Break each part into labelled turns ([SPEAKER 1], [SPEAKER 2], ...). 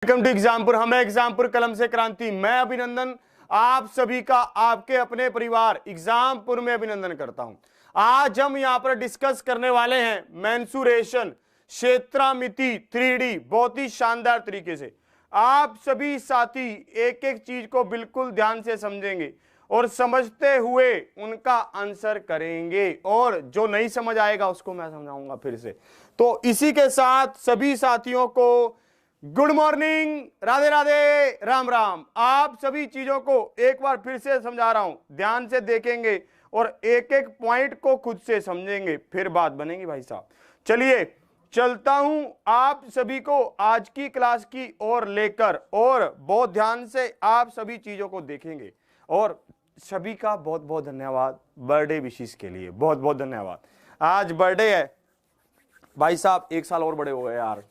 [SPEAKER 1] Welcome to Exampur. हम एग्जामपुर कलम से क्रांति। मैं अभिनंदन आप सभी का आपके अपने परिवार एग्जामपुर में अभिनंदन करता हूं। आज हम यहां पर डिस्कस करने वाले हैं मेंसुरेशन, क्षेत्रामिति 3D, बहुत ही शानदार तरीके से। आप सभी साथी एक एक चीज को बिल्कुल ध्यान से समझेंगे और समझते हुए उनका आंसर करेंगे, और जो नहीं समझ आएगा उसको मैं समझाऊंगा फिर से। तो इसी के साथ सभी साथियों को गुड मॉर्निंग, राधे राधे, राम राम। आप सभी चीजों को एक बार फिर से समझा रहा हूं, ध्यान से देखेंगे और एक एक पॉइंट को खुद से समझेंगे, फिर बात बनेगी भाई साहब। चलिए चलता हूं आप सभी को आज की क्लास की ओर लेकर, और बहुत ध्यान से आप सभी चीजों को देखेंगे। और सभी का बहुत बहुत धन्यवाद बर्थडे विशेष के लिए, बहुत बहुत धन्यवाद। आज बर्थडे है भाई साहब, 1 साल और बड़े हो गए यार,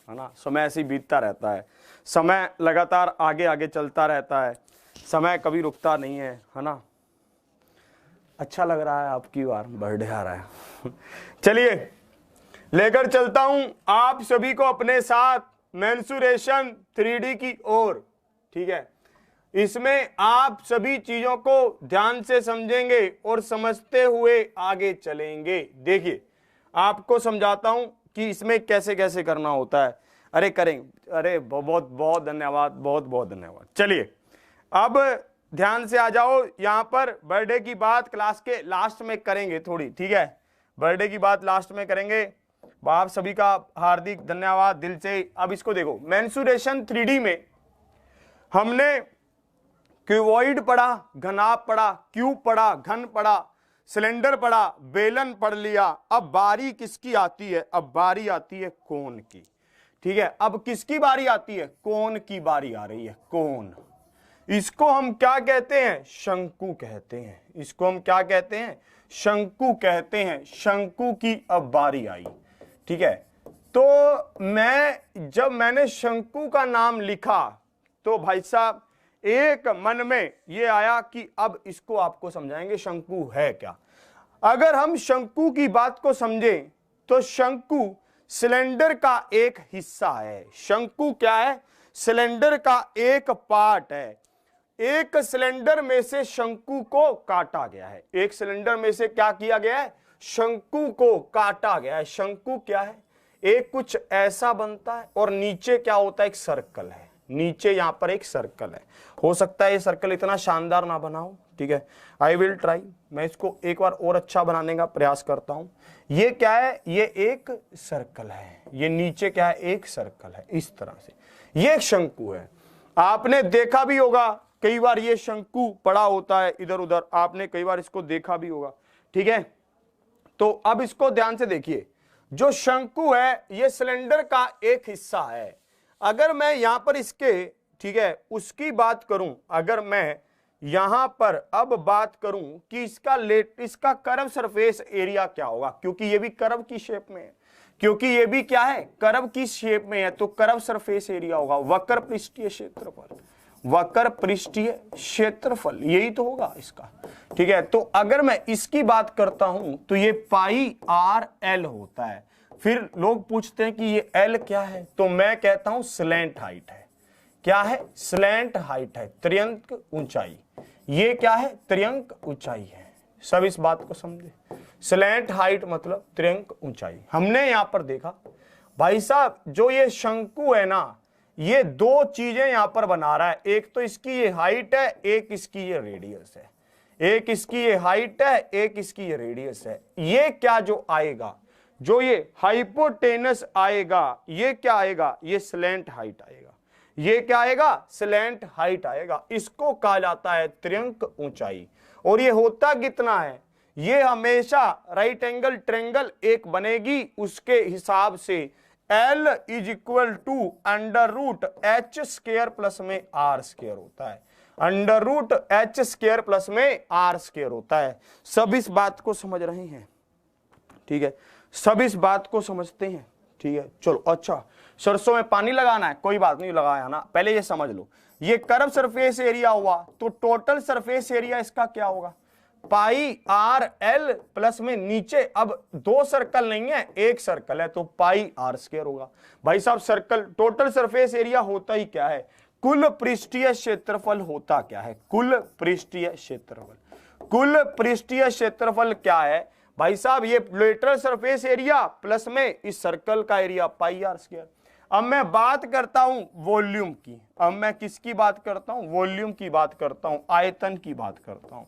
[SPEAKER 1] है ना। समय ऐसे ही बीतता रहता है, समय लगातार आगे आगे चलता रहता है, समय कभी रुकता नहीं है ना। अच्छा लग रहा है आपकी बार बर्थडे आ रहा है। चलिए लेकर चलता हूं आप सभी को अपने साथ मेंसुरेशन 3D की ओर, ठीक है। इसमें आप सभी चीजों को ध्यान से समझेंगे और समझते हुए आगे चलेंगे। देखिए आपको समझाता हूं कि इसमें कैसे कैसे करना होता है। अरे करेंगे, अरे बहुत बहुत धन्यवाद, बहुत बहुत धन्यवाद। चलिए अब ध्यान से आ जाओ। यहां पर बर्थडे की बात क्लास के लास्ट में करेंगे थोड़ी, ठीक है। बर्थडे की बात लास्ट में करेंगे। आप सभी का हार्दिक धन्यवाद दिल से। अब इसको देखो, मेंसुरेशन 3D में हमने क्यूबॉइड पढ़ा, घनाभ पढ़ा, क्यूब पढ़ा, घन पढ़ा, सिलेंडर पढ़ा, बेलन पढ़ लिया। अब बारी किसकी आती है? अब बारी आती है कोन की, ठीक है। अब किसकी बारी आती है? कोन की बारी आ रही है, कोन। इसको हम क्या कहते हैं? शंकु कहते हैं। इसको हम क्या कहते हैं? शंकु कहते हैं। शंकु की अब बारी आई, ठीक है। तो जब मैंने शंकु का नाम लिखा तो भाई साहब एक मन में ये आया कि अब इसको आपको समझाएंगे शंकु है क्या। अगर हम शंकु की बात को समझें तो शंकु सिलेंडर का एक हिस्सा है। शंकु क्या है? सिलेंडर का एक पार्ट है। एक सिलेंडर में से शंकु को काटा गया है। एक सिलेंडर में से क्या किया गया है? शंकु को काटा गया है। शंकु क्या है? एक कुछ ऐसा बनता है और नीचे क्या होता है? एक सर्कल है। नीचे यहां पर एक सर्कल है। हो सकता है ये सर्कल इतना शानदार ना बनाऊं, ठीक है। I will try. मैं इसको एक बार और अच्छा बनाने का प्रयास करता हूं। ये क्या है? ये एक सर्कल है। ये नीचे क्या है? एक सर्कल है। इस तरह से ये एक शंकु है। आपने देखा भी होगा कई बार ये शंकु पड़ा होता है इधर उधर, आपने कई बार इसको देखा भी होगा, ठीक है। तो अब इसको ध्यान से देखिए। जो शंकु है ये सिलेंडर का एक हिस्सा है। अगर मैं यहां पर इसके, ठीक है, उसकी बात करूं, अगर मैं यहां पर अब बात करूं कि इसका कर्व सरफेस एरिया क्या होगा, क्योंकि ये भी कर्व की शेप में है, क्योंकि ये भी क्या है? कर्व की शेप में है, तो कर्व सरफेस एरिया होगा वक्र पृष्ठीय क्षेत्रफल। वक्र पृष्ठीय क्षेत्रफल यही तो होगा इसका, ठीक है। तो अगर मैं इसकी बात करता हूं तो ये पाई आर एल होता है। फिर लोग पूछते हैं कि ये एल क्या है, तो मैं कहता हूं स्लैंट हाइट है। क्या है? स्लैंट हाइट है, त्रियंक ऊंचाई। ये क्या है? त्रियंक ऊंचाई है। सब इस बात को समझे। स्लैंट हाइट मतलब त्रियंक ऊंचाई। हमने यहां पर देखा भाई साहब, जो ये शंकु है ना, ये दो चीजें यहां पर बना रहा है। एक तो इसकी ये हाइट है, एक इसकी ये रेडियस है। एक इसकी ये हाइट है, एक इसकी ये रेडियस है। ये क्या जो आएगा, जो ये हाइपोटेनस आएगा, ये क्या आएगा? ये स्लैंट हाइट आएगा। ये क्या आएगा? स्लैंट हाइट आएगा। इसको कहा जाता है त्रियंक ऊंचाई। और ये होता कितना है? ये हमेशा राइट एंगल ट्रायंगल एक बनेगी, उसके हिसाब से L is equal to under root H square plus में आर स्क्वायर होता है। Under root H square plus में आर स्क्वायर होता है। सब इस बात को समझ रहे हैं, ठीक है। सब इस बात को समझते हैं, ठीक है। चलो अच्छा, सरसों में पानी लगाना है, कोई बात नहीं, लगाया ना। पहले ये समझ लो, ये कर्व सरफेस एरिया हुआ तो टोटल सरफेस एरिया इसका क्या होगा? पाई आर एल प्लस में नीचे अब 2 सर्कल नहीं है, 1 सर्कल है, तो पाई आर स्क्वायर होगा। भाई साहब सर्कल टोटल सरफेस एरिया होता ही क्या है, कुल पृष्ठीय क्षेत्रफल होता क्या है, कुल पृष्ठीय क्षेत्रफल। कुल पृष्ठीय क्षेत्रफल क्या है भाई साहब, ये लेटरल सरफेस एरिया प्लस में इस सर्कल का एरिया पाई आर स्क्वायर। अब मैं बात करता हूं वॉल्यूम की, अब मैं किसकी बात करता हूं, वॉल्यूम की बात करता हूं, आयतन की बात करता हूं।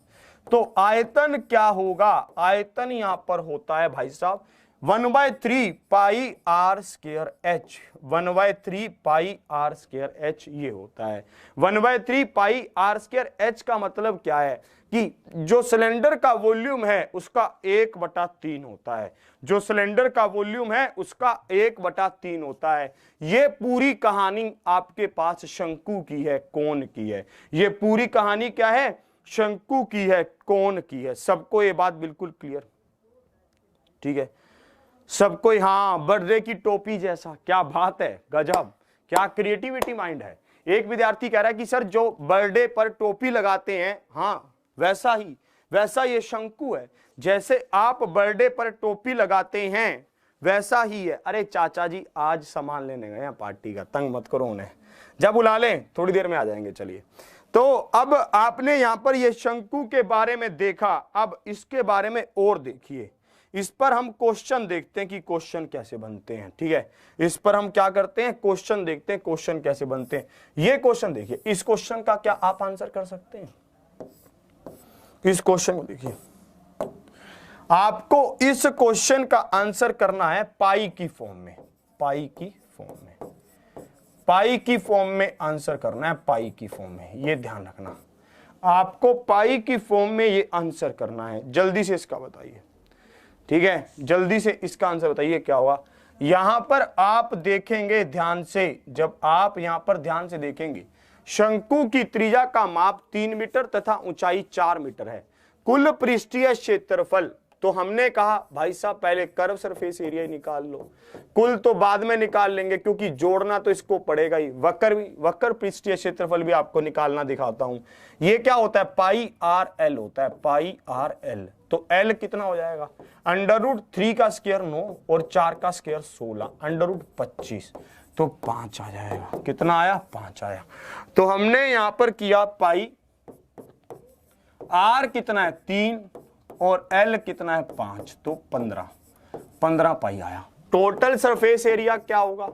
[SPEAKER 1] तो आयतन क्या होगा, आयतन यहां पर होता है भाई साहब 1/3 pi R square H, 1/3 pi R square H ये होता है। 1/3 पाई आर स्क्वायर एच का मतलब क्या है कि जो सिलेंडर का वॉल्यूम है उसका 1/3 होता है, जो सिलेंडर का वॉल्यूम है उसका 1/3 होता है। ये पूरी कहानी आपके पास शंकु की है, कोण की है। ये पूरी कहानी क्या है, शंकु की है, कोण की है। सबको ये बात बिल्कुल क्लियर, ठीक है सबको। हाँ, बर्थडे की टोपी जैसा, क्या बात है, गजब, क्या क्रिएटिविटी माइंड है। एक विद्यार्थी कह रहा है कि सर जो बर्थडे पर टोपी लगाते हैं, हाँ वैसा ये शंकु है, जैसे आप बर्थडे पर टोपी लगाते हैं वैसा ही है। अरे चाचा जी आज सामान लेने गए हैं पार्टी का, तंग मत करो उन्हें, जब बुला लें थोड़ी देर में आ जाएंगे। चलिए, तो अब आपने यहां पर ये शंकु के बारे में देखा, अब इसके बारे में और देखिए। इस पर हम क्वेश्चन देखते हैं कि क्वेश्चन कैसे बनते हैं, ठीक है। इस पर हम क्या करते हैं, क्वेश्चन देखते हैं, क्वेश्चन कैसे बनते हैं। ये क्वेश्चन देखिए, इस क्वेश्चन का क्या आप आंसर कर सकते हैं, इस क्वेश्चन को देखिए। आपको इस क्वेश्चन का आंसर करना है पाई की फॉर्म में, पाई की फॉर्म में, पाई की फॉर्म में आंसर करना है, पाई की फॉर्म में। ये ध्यान रखना, आपको पाई की फॉर्म में ये आंसर करना है। जल्दी से इसका बताइए, ठीक है, जल्दी से इसका आंसर बताइए क्या होगा। यहां पर आप देखेंगे ध्यान से, जब आप यहां पर ध्यान से देखेंगे, शंकु की त्रिज्या का माप 3 मीटर तथा ऊंचाई 4 मीटर है। कुल पृष्ठीय क्षेत्रफल, तो हमने कहा भाई साहब पहले कर्व सरफेस एरिया ही निकाल लो, कुल तो बाद में निकाल लेंगे क्योंकि जोड़ना तो इसको पड़ेगा ही। वक्र पृष्ठीय क्षेत्रफल भी आपको निकालना दिखाता हूं। ये क्या होता है, पाई आर एल होता है, पाई आर एल। तो एल कितना हो जाएगा, √3 का स्क्वायर 9 और 4 का स्क्वायर 16, √25, तो 5 आ जाएगा। कितना आया, 5 आया। तो हमने यहां पर किया पाई, आर कितना है 3 और एल कितना है 5, तो 15 पाई आया। टोटल सरफेस एरिया क्या होगा,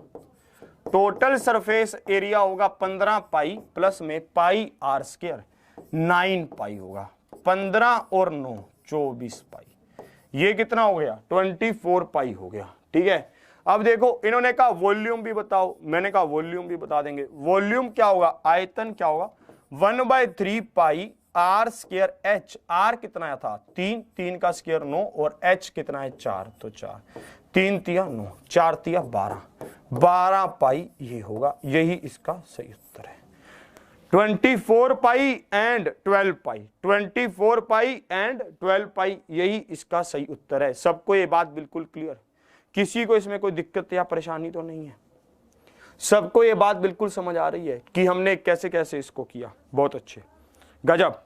[SPEAKER 1] टोटल सरफेस एरिया होगा 15 पाई प्लस में पाई आर स्क्वायर 9 पाई होगा। 15 और 9 24 पाई, ये कितना हो गया 24 पाई हो गया, ठीक है। अब देखो इन्होंने कहा वॉल्यूम भी बताओ, मैंने कहा वॉल्यूम भी बता देंगे। वॉल्यूम क्या होगा, आयतन क्या होगा, 1/3 pi R square H. Are कितना था 3 का स्क्वायर 9 और एच कितना है 4, तो 4, 3 तिया 9, 4 तिया 12 पाई ये होगा। यही इसका सही उत्तर है। 24 पाई एंड 12 पाई, 24 पाई एंड 12 पाई, यही इसका सही उत्तर है। सबको ये बात बिल्कुल क्लियर, किसी को इसमें कोई दिक्कत या परेशानी तो नहीं है, सबको ये बात बिल्कुल समझ आ रही है कि हमने कैसे कैसे इसको किया। बहुत अच्छे, गजब।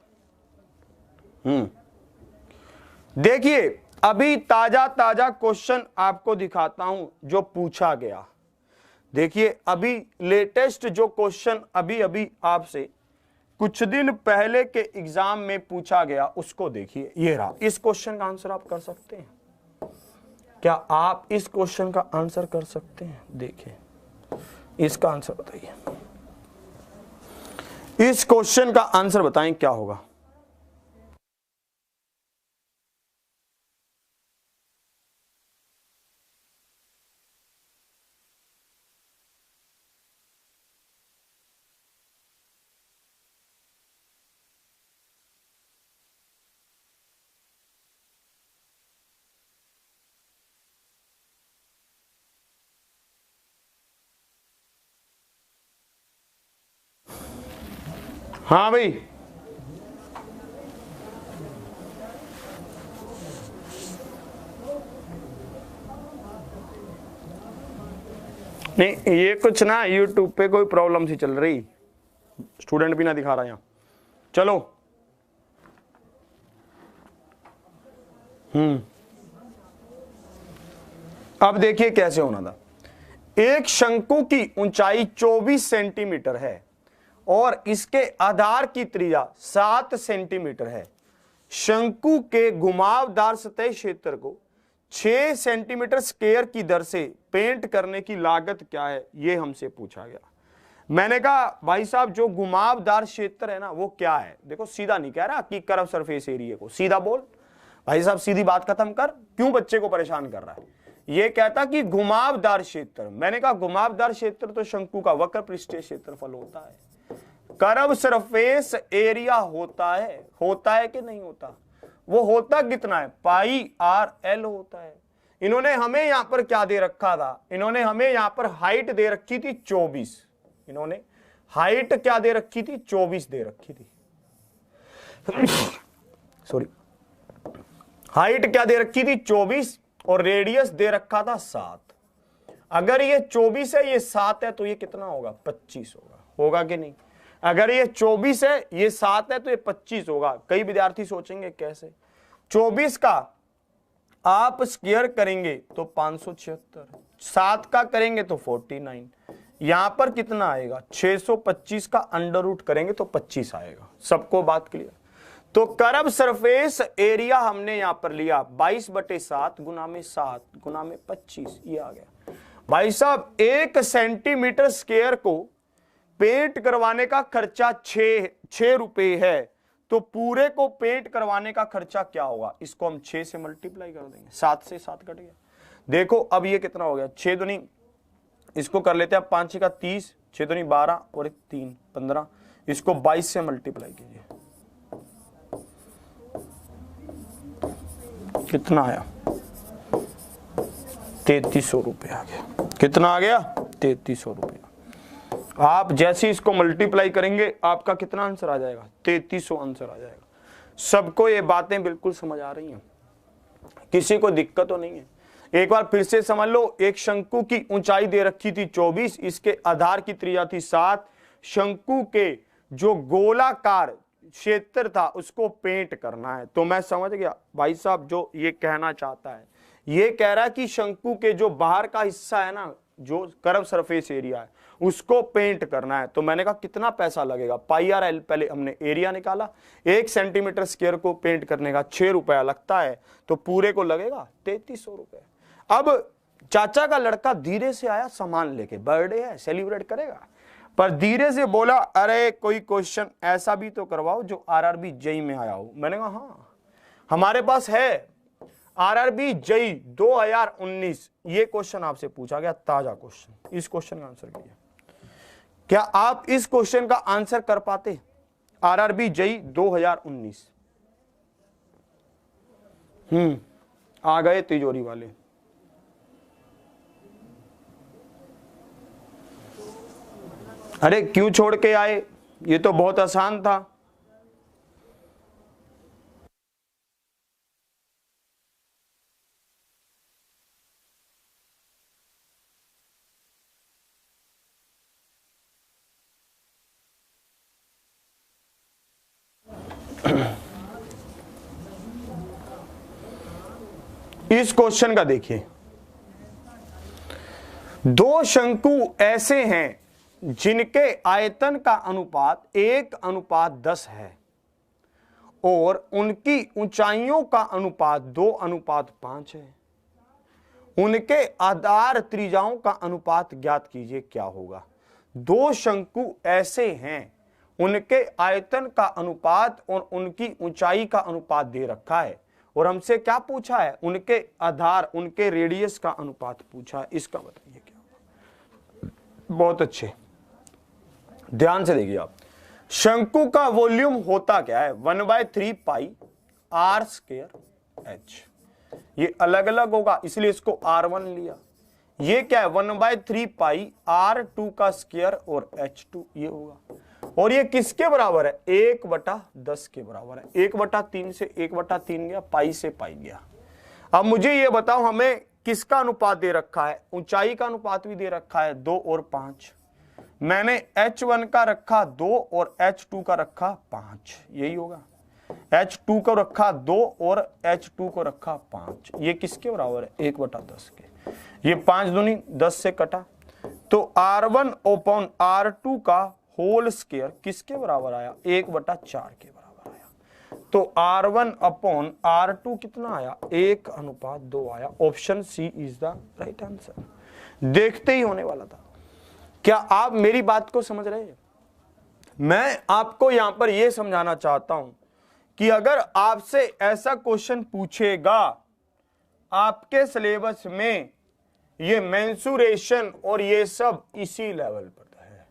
[SPEAKER 1] देखिए अभी ताजा क्वेश्चन आपको दिखाता हूं जो पूछा गया। देखिए अभी लेटेस्ट जो क्वेश्चन अभी आपसे कुछ दिन पहले के एग्जाम में पूछा गया उसको देखिए। ये रहा, इस क्वेश्चन का आंसर आप कर सकते हैं क्या, आप इस क्वेश्चन का आंसर कर सकते हैं। देखिए इसका आंसर बताइए, इस क्वेश्चन का आंसर बताएं क्या होगा। हाँ भाई, नहीं ये कुछ ना YouTube पे कोई प्रॉब्लम सी चल रही, स्टूडेंट भी ना दिखा रहा यहाँ। चलो अब देखिए कैसे होना था। एक शंकु की ऊंचाई 24 सेंटीमीटर है और इसके आधार की त्रिज्या 7 सेंटीमीटर है। शंकु के घुमावदार सतह क्षेत्र को 6 सेंटीमीटर स्क्वायर की दर से पेंट करने की लागत क्या है, यह हमसे पूछा गया। मैंने कहा भाई साहब जो घुमावदार क्षेत्र है ना वो क्या है। देखो सीधा नहीं कह रहा कि कर्व सरफेस एरिया को, सीधा बोल भाई साहब, सीधी बात खत्म कर, क्यों बच्चे को परेशान कर रहा है। ये कहता कि घुमावदार क्षेत्र, मैंने कहा घुमावदार क्षेत्र तो शंकु का वक्र पृष्ठीय क्षेत्रफल होता है, कर्व सरफेस एरिया होता है कि नहीं होता। वो होता कितना है, पाई आर एल होता है। इन्होंने हमें यहां पर क्या दे रखा था, इन्होंने हमें यहां पर हाइट दे रखी थी 24, इन्होंने हाइट क्या दे रखी थी, 24 दे रखी थी सॉरी, हाइट क्या दे रखी थी 24 और रेडियस दे रखा था 7। अगर ये 24 है ये 7 है तो ये कितना होगा, 25 होगा कि नहीं। अगर ये 24 है ये 7 है तो ये 25 होगा। कई विद्यार्थी सोचेंगे कैसे, 24 का आप स्क्वायर करेंगे तो 576, 7 का करेंगे तो 49, यहां पर कितना आएगा 625 का अंडर रूट करेंगे तो 25 आएगा। सबको बात क्लियर। तो कर्व सरफेस एरिया हमने यहां पर लिया 22/7 गुना में 7 गुना में 25, ये आ गया। भाई साहब 1 सेंटीमीटर स्क्वायर को पेंट करवाने का खर्चा 6 रुपए है, तो पूरे को पेंट करवाने का खर्चा क्या होगा, इसको हम 6 से मल्टीप्लाई कर देंगे, 7 से 7 कट गया। देखो अब ये कितना हो गया, 6 दूनी, इसको कर लेते हैं 5 का 30, 6 दूनी 12 और 3 15, इसको 22 से मल्टीप्लाई कीजिए, कितना आया 3300 रुपये आ गया। कितना आ गया 3300 रुपये। आप जैसे इसको मल्टीप्लाई करेंगे आपका कितना आंसर आ जाएगा, 3300 आंसर आ जाएगा। सबको ये बातें बिल्कुल समझ आ रही हैं, किसी को दिक्कत तो नहीं है। एक बार फिर से समझ लो, एक शंकु की ऊंचाई दे रखी थी 24, इसके आधार की त्रिज्या थी 7, शंकु के जो गोलाकार क्षेत्र था उसको पेंट करना है। तो मैं समझ गया भाई साहब जो ये कहना चाहता है, ये कह रहा है कि शंकु के जो बाहर का हिस्सा है ना, जो कर्व सरफेस एरिया है उसको पेंट करना है। तो मैंने कहा कितना पैसा लगेगा, पाई आर एल, पहले हमने एरिया निकाला, 1 सेंटीमीटर स्क्वायर को पेंट करने का 6 रुपया लगता है, तो पूरे को लगेगा 3300 रुपये। अब चाचा का लड़का धीरे से आया सामान लेके, बर्थडे है सेलिब्रेट करेगा, पर धीरे से बोला अरे कोई क्वेश्चन ऐसा भी तो करवाओ जो आरआरबी जेई में आया हो। मैंने कहा हाँ हमारे पास है, आरआरबी जेई 2019 ये क्वेश्चन आपसे पूछा गया, ताजा क्वेश्चन। इस क्वेश्चन का आंसर कीजिए, क्या आप इस क्वेश्चन का आंसर कर पाते, आरआरबी जेई 2019। आ गए तिजोरी वाले। अरे क्यों छोड़ के आए, ये तो बहुत आसान था। इस क्वेश्चन का देखिए, दो शंकु ऐसे हैं जिनके आयतन का अनुपात 1:10 है और उनकी ऊंचाइयों का अनुपात 2:5 है। उनके आधार त्रिज्याओं का अनुपात ज्ञात कीजिए क्या होगा। दो शंकु ऐसे हैं, उनके आयतन का अनुपात और उनकी ऊंचाई का अनुपात दे रखा है, और हमसे क्या पूछा है, उनके आधार उनके रेडियस का अनुपात पूछा है। इसका बताइए क्या होगा। बहुत अच्छे, ध्यान से देखिए आप, शंकु का वॉल्यूम होता क्या है, 1/3 पाई आर स्क्वायर एच। ये अलग अलग होगा इसलिए इसको R1 लिया। ये क्या है 1/3 पाई R2 का स्क्वायर और H2 ये होगा। और ये किसके बराबर है, 1/10 के बराबर है। 1/3 से 1/3 गया, पाई से पाई गया। अब मुझे ये बताओ हमें किसका अनुपात दे रखा है, ऊंचाई का अनुपात भी दे रखा है 2 और 5। मैंने H1 का रखा 2 और H2 का रखा 5, यही होगा। H2 को रखा 2 और H2 को रखा 5। ये किसके बराबर है? 1/10 के। ये 5 दूनी 10 से कटा, तो R1 अपॉन R2 का होल स्क्वायर किसके बराबर आया? 1/4 के बराबर आया। तो R1 अपॉन R2 कितना आया? 1:2 आया। Option C is the right answer. देखते ही होने वाला था। क्या आप मेरी बात को समझ रहे हैं? मैं आपको यहां पर यह समझाना चाहता हूं कि अगर आपसे ऐसा क्वेश्चन पूछेगा आपके सिलेबस में, ये मेंसुरेशन और ये सब इसी लेवल पर है।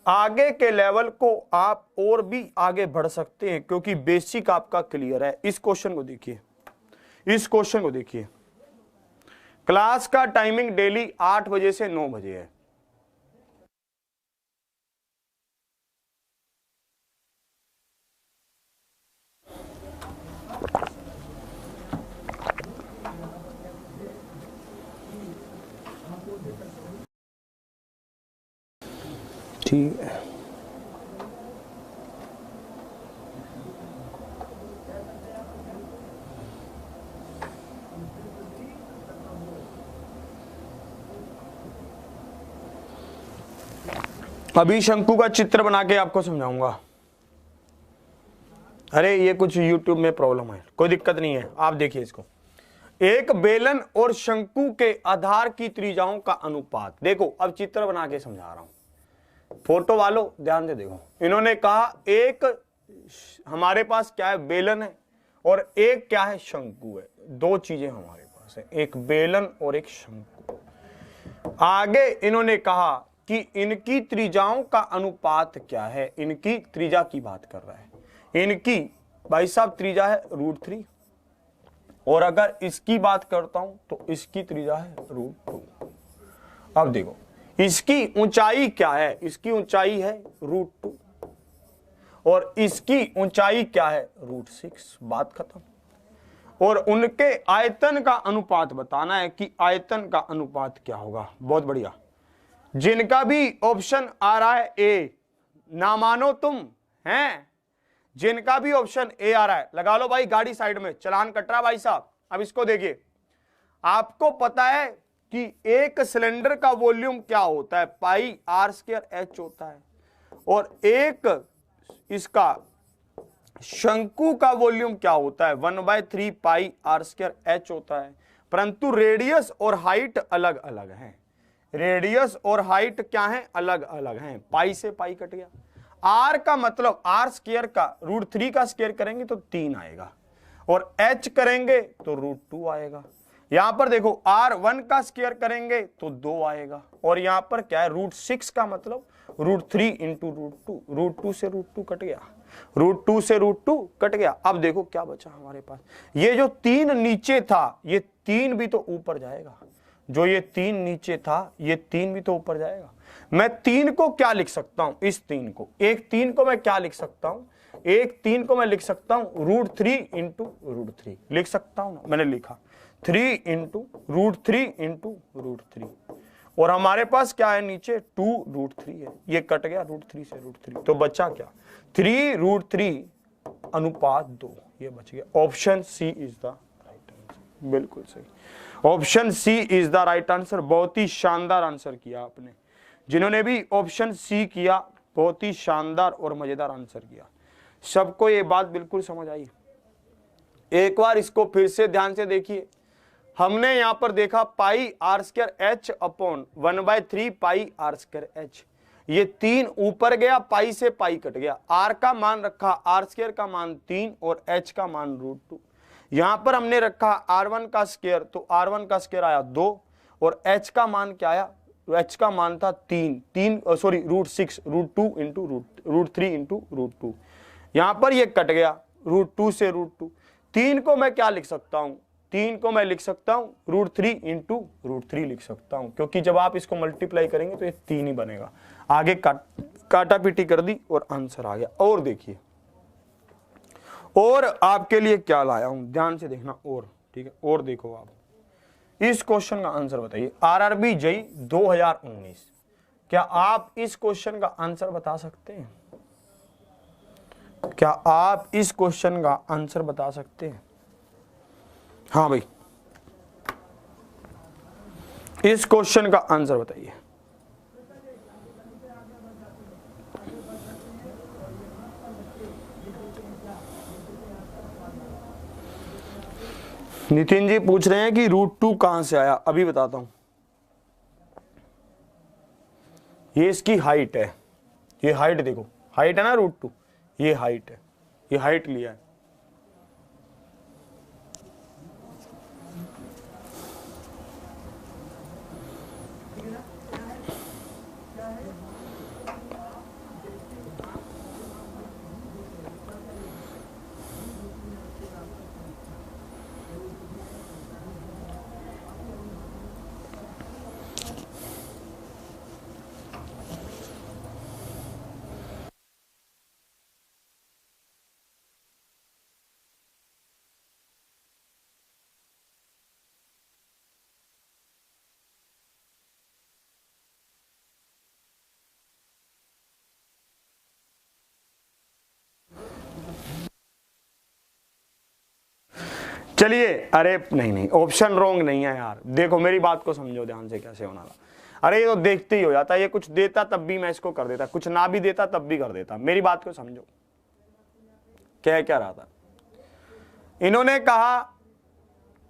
[SPEAKER 1] आगे के लेवल को आप और भी आगे बढ़ सकते हैं क्योंकि बेसिक आपका क्लियर है। इस क्वेश्चन को देखिए, इस क्वेश्चन को देखिए। क्लास का टाइमिंग डेली 8 बजे से 9 बजे है। ठीक है, अभी शंकु का चित्र बना के आपको समझाऊंगा। अरे ये कुछ YouTube में प्रॉब्लम है, कोई दिक्कत नहीं है, आप देखिए इसको। एक बेलन और शंकु के आधार की त्रिज्याओं का अनुपात। देखो अब चित्र बना के समझा रहा हूं, फोटो वालों ध्यान से देखो। इन्होंने कहा एक हमारे पास क्या है? बेलन है, और एक क्या है? शंकु है। दो चीजें हमारे पास है, एक बेलन और एक शंकु। आगे इन्होंने कहा कि इनकी त्रिज्याओं का अनुपात क्या है? इनकी त्रिज्या की बात कर रहा है। इनकी भाई साहब त्रिज्या है √3, और अगर इसकी बात करता हूं तो इसकी त्रिज्या है √2। अब देखो इसकी ऊंचाई क्या है? इसकी ऊंचाई है √2 और इसकी ऊंचाई क्या है? √6। बात खत्म। और उनके आयतन का अनुपात बताना है कि आयतन का अनुपात क्या होगा। बहुत बढ़िया। जिनका भी ऑप्शन आ रहा है ए, ना मानो तुम हैं, जिनका भी ऑप्शन ए आ रहा है लगा लो भाई। गाड़ी साइड में, चलान कट रहा भाई साहब। अब इसको देखिए, आपको पता है कि एक सिलेंडर का वॉल्यूम क्या होता है? πr²h होता है, और एक इसका शंकु का वॉल्यूम क्या होता है? 1/3 πr²h होता है। परंतु रेडियस और हाइट अलग अलग हैं। रेडियस और हाइट क्या है? अलग अलग हैं। पाई से पाई कट गया। आर का मतलब r² का √3 का स्क्वायर करेंगे तो 3 आएगा, और h करेंगे तो √2 आएगा। यहां पर देखो R1 का स्क्वायर करेंगे तो 2 आएगा, और यहां पर क्या है? √6 का मतलब √3 इंटू √2। √2 से √2 कट गया, √2 से √2 कट गया। अब देखो क्या बचा हमारे पास। ये जो 3 नीचे था, ये 3 भी तो ऊपर जाएगा। जो ये 3 नीचे था, ये 3 भी तो ऊपर जाएगा। मैं 3 को क्या लिख सकता हूं? इस 3 को, एक 3 को मैं क्या लिख सकता हूं? एक 3 को मैं लिख सकता हूं √3 इंटू √3 लिख सकता हूं ना। मैंने लिखा 3 इंटू √3 इंटू √3, और हमारे पास क्या है? नीचे 2√3 है। ये कट गया √3 से √3, तो बचा क्या? 3√3 अनुपात 2, ये बच गया। Option C is the right answer. बिल्कुल सही, option C is the right answer. बहुत ही शानदार आंसर किया आपने। जिन्होंने भी ऑप्शन सी किया, बहुत ही शानदार और मजेदार आंसर किया। सबको ये बात बिल्कुल समझ आई? एक बार इसको फिर से ध्यान से देखिए। हमने यहां पर देखा πr²h अपॉन 1/3 πr²h। ये 3 ऊपर गया, पाई से पाई कट गया। r का मान रखा, r² का मान 3 और h का मान √2। यहां पर हमने रखा R1 का स्क्वायर, तो R1 का स्क्वायर आया 2, और h का मान क्या आया? h का मान था 3 सॉरी √6, √2 इंटू √3 इंटू √2। यहां पर ये कट गया √2 से √2। 3 को मैं क्या लिख सकता हूं? 3 को मैं लिख सकता हूं √3 इंटू √3 लिख सकता हूं, क्योंकि जब आप इसको मल्टीप्लाई करेंगे तो ये 3 ही बनेगा। आगे काटा पीटी कर दी और आंसर आ गया। और देखिए, और आपके लिए क्या लाया हूं, ध्यान से देखना। और ठीक है, और देखो आप इस क्वेश्चन का आंसर बताइए। RRB JEE 2019, क्या आप इस क्वेश्चन का आंसर बता सकते हैं? क्या आप इस क्वेश्चन का आंसर बता सकते हैं? हाँ भाई, इस क्वेश्चन का आंसर बताइए। नितिन जी पूछ रहे हैं कि √2 कहां से आया, अभी बताता हूं। ये इसकी हाइट है, ये हाइट देखो, हाइट है ना √2, ये हाइट है, ये हाइट लिया है। चलिए, अरे नहीं ऑप्शन रॉन्ग नहीं है यार, देखो मेरी बात को समझो ध्यान से कैसे होना था। अरे ये तो देखते ही हो जाता, ये कुछ देता तब भी मैं इसको कर देता, कुछ ना भी देता तब भी कर देता। मेरी बात को समझो, क्या रहा था। इन्होंने कहा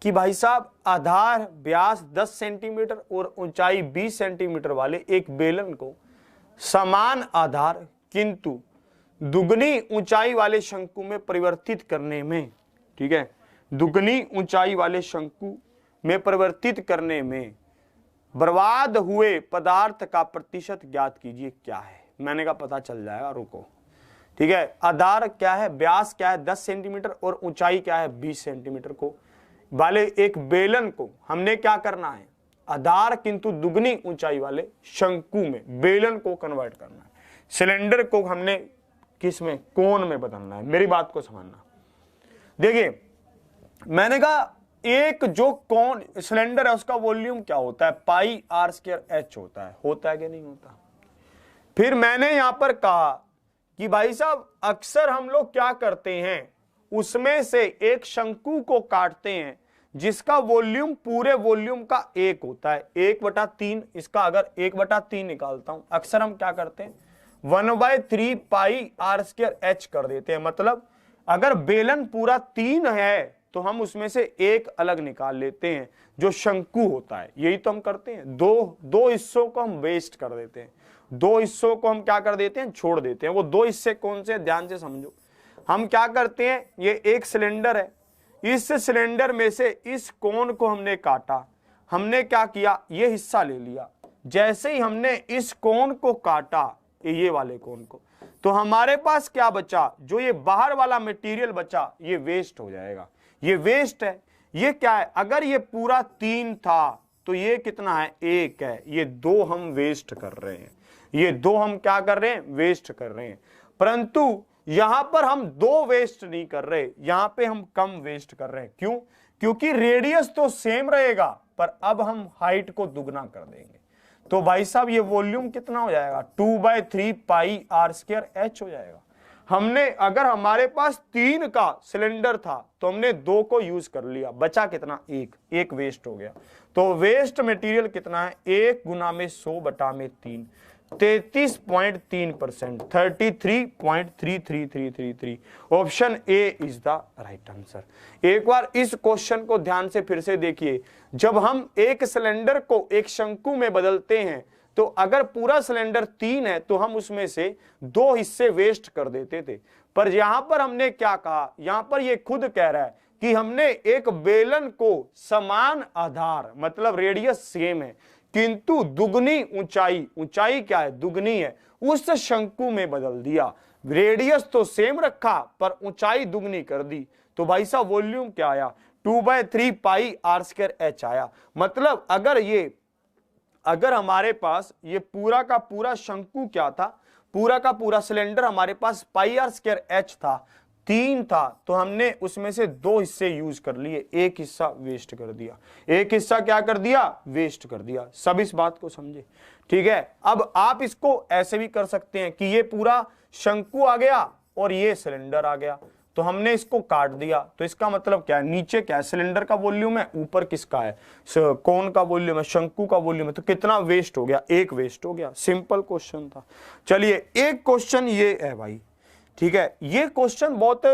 [SPEAKER 1] कि भाई साहब आधार व्यास 10 सेंटीमीटर और ऊंचाई 20 सेंटीमीटर वाले एक बेलन को समान आधार किंतु दुगनी ऊंचाई वाले शंकु में परिवर्तित करने में, ठीक है, दुगनी ऊंचाई वाले शंकु में परिवर्तित करने में बर्बाद हुए पदार्थ का प्रतिशत ज्ञात कीजिए क्या है। मैंने कहा पता चल जाएगा, रुको, ठीक है। आधार क्या है, व्यास क्या है 10 सेंटीमीटर और ऊंचाई क्या है 20 सेंटीमीटर को वाले एक बेलन को हमने क्या करना है, आधार किंतु दुगनी ऊंचाई वाले शंकु में बेलन को कन्वर्ट करना है। सिलेंडर को हमने किस में, कोन में बदलना है। मेरी बात को समझना, देखिए मैंने कहा एक जो कौन सिलेंडर है उसका वॉल्यूम क्या होता है, πr²h होता है कि नहीं होता। फिर मैंने यहां पर कहा कि भाई साहब अक्सर हम लोग क्या करते हैं, उसमें से एक शंकु को काटते हैं जिसका वॉल्यूम पूरे वॉल्यूम का 1 होता है, 1/3। इसका अगर 1/3 निकालता हूं, अक्सर हम क्या करते हैं 1/3 πr²h कर देते हैं। मतलब अगर बेलन पूरा 3 है तो हम उसमें से एक अलग निकाल लेते हैं जो शंकु होता है, यही तो हम करते हैं। दो हिस्सों को हम वेस्ट कर देते हैं, 2 हिस्सों को हम क्या कर देते हैं, छोड़ देते हैं। वो 2 हिस्से कौन से, ध्यान से समझो। हम क्या करते हैं, ये एक सिलेंडर है, इस सिलेंडर में से इस कोन को हमने काटा, हमने क्या किया, ये हिस्सा ले लिया। जैसे ही हमने इस कोन को काटा, ये वाले कोन को, तो हमारे पास क्या बचा, जो ये बाहर वाला मटेरियल बचा ये वेस्ट हो जाएगा, ये वेस्ट है। ये क्या है, अगर ये पूरा 3 था तो ये कितना है, 1 है। ये 2 हम वेस्ट कर रहे हैं, ये 2 हम क्या कर रहे हैं, वेस्ट कर रहे हैं। परंतु यहां पर हम 2 वेस्ट नहीं कर रहे, यहां पे हम कम वेस्ट कर रहे हैं। क्यों, क्योंकि रेडियस तो सेम रहेगा पर अब हम हाइट को दुगना कर देंगे। तो भाई साहब ये वॉल्यूम कितना हो जाएगा, 2/3 πr²h हो जाएगा। हमने अगर हमारे पास 3 का सिलेंडर था तो हमने 2 को यूज कर लिया, बचा कितना, 1 वेस्ट हो गया। तो वेस्ट मटेरियल कितना है, 1 गुना में 100/3, 33.3%, 33.33333। Option A is the right answer. एक बार इस क्वेश्चन को ध्यान से फिर से देखिए। जब हम एक सिलेंडर को एक शंकु में बदलते हैं तो अगर पूरा सिलेंडर 3 है तो हम उसमें से 2 हिस्से वेस्ट कर देते थे। पर यहां पर हमने क्या कहा, यहां पर ये खुद कह रहा है कि हमने एक बेलन को समान आधार, मतलब रेडियस सेम है किंतु दुगनी ऊंचाई, ऊंचाई क्या है, दुगनी है, उस शंकु में बदल दिया। रेडियस तो सेम रखा पर ऊंचाई दुगनी कर दी। तो भाई साहब वॉल्यूम क्या आया, 2/3 πr²h आया। मतलब अगर हमारे पास ये पूरा का पूरा शंकु क्या था, पूरा का पूरा सिलेंडर हमारे पास πr²h था, 3 था, तो हमने उसमें से 2 हिस्से यूज कर लिए, 1 हिस्सा वेस्ट कर दिया। 1 हिस्सा क्या कर दिया, वेस्ट कर दिया। सब इस बात को समझे, ठीक है। अब आप इसको ऐसे भी कर सकते हैं कि ये पूरा शंकु आ गया और ये सिलेंडर आ गया, तो हमने इसको काट दिया। तो इसका मतलब क्या है, नीचे क्या है, सिलेंडर का वॉल्यूम है, ऊपर किसका है, कोन का वॉल्यूम है, शंकु का वॉल्यूम है। तो कितना वेस्ट हो गया, एक वेस्ट हो गया। सिंपल क्वेश्चन था। चलिए एक क्वेश्चन ये है भाई, ठीक है, ये क्वेश्चन बहुत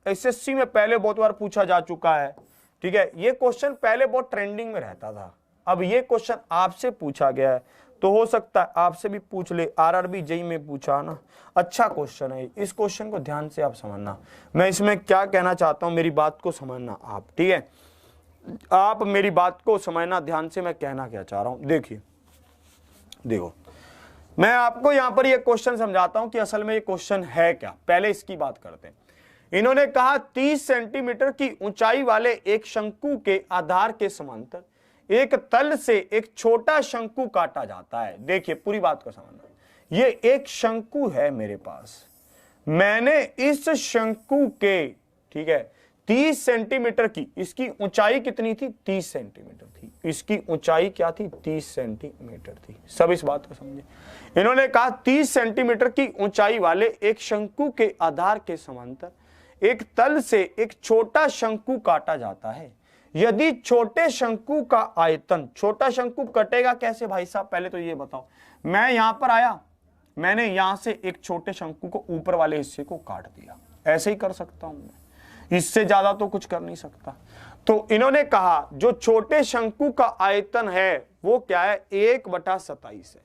[SPEAKER 1] एसएससी में पहले बहुत बार पूछा जा चुका है, ठीक है। ये क्वेश्चन पहले बहुत ट्रेंडिंग में रहता था, अब ये क्वेश्चन आपसे पूछा गया है, तो हो सकता है आपसे भी पूछ ले, आरआरबी जेईई में पूछा ना। अच्छा क्वेश्चन है, इस क्वेश्चन को ध्यान से आप समझना। मैं इसमें क्या कहना चाहता हूं, मेरी बात को समझना आप, ठीक है, आप मेरी बात को समझना ध्यान से, मैं कहना क्या चाह रहा हूं। देखिए देखो, मैं आपको यहां पर ये क्वेश्चन समझाता हूं कि असल में ये क्वेश्चन है क्या। पहले इसकी बात करते हैं। इन्होंने कहा 30 सेंटीमीटर की ऊंचाई वाले एक शंकु के आधार के समांतर एक तल से एक छोटा शंकु काटा जाता है। देखिए पूरी बात को समझना, ये एक शंकु है मेरे पास, मैंने इस शंकु के, ठीक है, 30 सेंटीमीटर की, इसकी ऊंचाई कितनी थी, 30 सेंटीमीटर थी, इसकी ऊंचाई क्या थी, 30 सेंटीमीटर थी। सब इस बात को समझे। इन्होंने कहा 30 सेंटीमीटर की ऊंचाई वाले एक शंकु के आधार के समांतर एक तल से एक छोटा शंकु काटा जाता है। यदि छोटे शंकु का आयतन, छोटा शंकु कटेगा कैसे भाई साहब, पहले तो ये बताओ। मैं यहां पर आया, मैंने यहां से एक छोटे शंकु को ऊपर वाले हिस्से को काट दिया, ऐसे ही कर सकता हूं मैं, इससे ज्यादा तो कुछ कर नहीं सकता। तो इन्होंने कहा जो छोटे शंकु का आयतन है वो क्या है, 1/27 है,